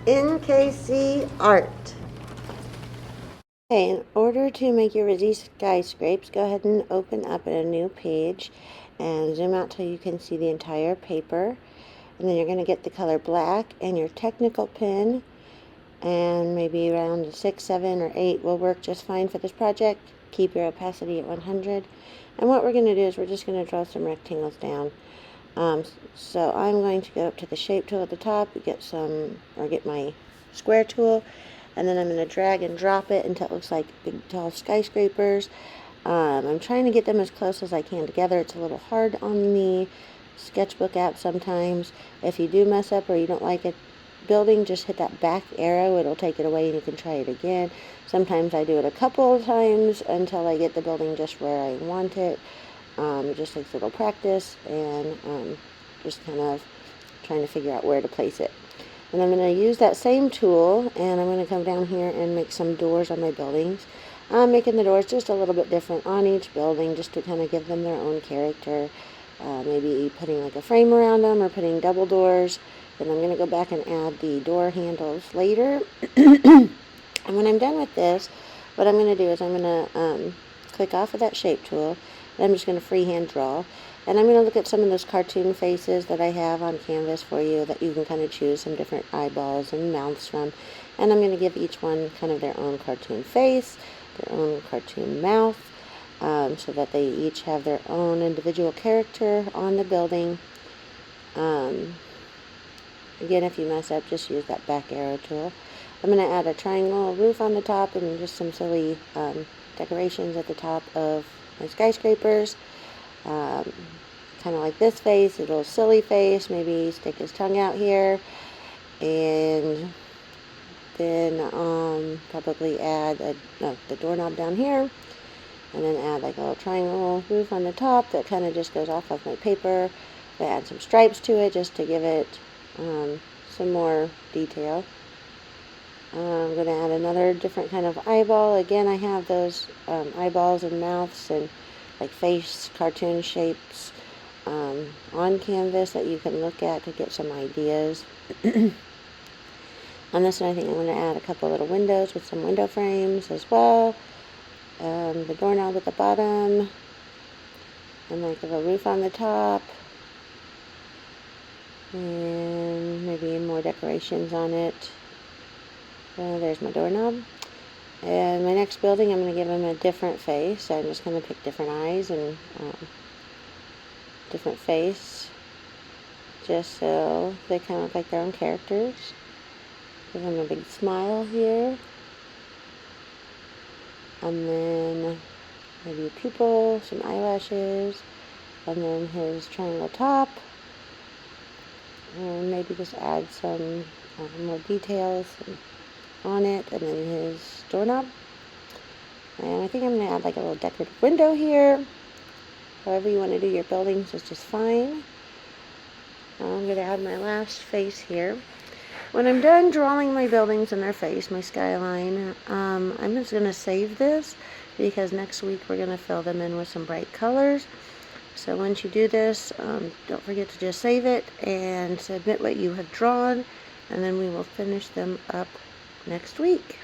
NKCS Art. Okay, in order to make your Rizzi skyscrapes, go ahead and open up a new page and zoom out till you can see the entire paper. And then you're going to get the color black, and your technical pen, and maybe around 6, 7, or 8 will work just fine for this project. Keep your opacity at 100. And what we're going to do is we're just going to draw some rectangles down. So I'm going to go up to the shape tool at the top, get my square tool, and then I'm going to drag and drop it until it looks like big tall skyscrapers. I'm trying to get them as close as I can together. It's a little hard on the sketchbook app sometimes. If you do mess up or you don't like a building, just hit that back arrow. It'll take it away and you can try it again. Sometimes I do it a couple of times until I get the building just where I want it. It just takes a little practice and just kind of trying to figure out where to place it. And I'm going to use that same tool, and I'm going to come down here and make some doors on my buildings. I'm making the doors just a little bit different on each building, just to kind of give them their own character. Maybe putting like a frame around them or putting double doors. Then I'm going to go back and add the door handles later. And when I'm done with this, what I'm going to do is I'm going to click off of that shape tool, and I'm just going to freehand draw. And I'm going to look at some of those cartoon faces that I have on canvas for you that you can kind of choose some different eyeballs and mouths from. And I'm going to give each one kind of their own cartoon face, their own cartoon mouth, so that they each have their own individual character on the building. Again, if you mess up, just use that back arrow tool. I'm going to add a triangle roof on the top and just some silly decorations at the top of my skyscrapers. Kind of like this face, a little silly face, maybe stick his tongue out here, and then probably add the doorknob down here, and then add like a little triangle roof on the top that kind of just goes off of my paper. I add some stripes to it just to give it some more detail. I'm going to add another different kind of eyeball. Again, I have those eyeballs and mouths and like face cartoon shapes on canvas that you can look at to get some ideas. On this one, I think I'm going to add a couple little windows with some window frames as well. The doorknob at the bottom, and like a roof on the top, and maybe more decorations on it. There's my doorknob. And my next building, I'm going to give them a different face. So I'm just going to pick different eyes and different face, just so they kind of look like their own characters. Give them a big smile here. And then maybe a pupil, some eyelashes, and then his triangle top. And maybe just add some more details on it, and then his doorknob. And I think I'm going to add like a little decorative window here. However you want to do your buildings is just fine. I'm going to add my last face here. When I'm done drawing my buildings and their face, my skyline, I'm just going to save this because next week we're going to fill them in with some bright colors. So once you do this, don't forget to just save it and submit what you have drawn, and then we will finish them up next week.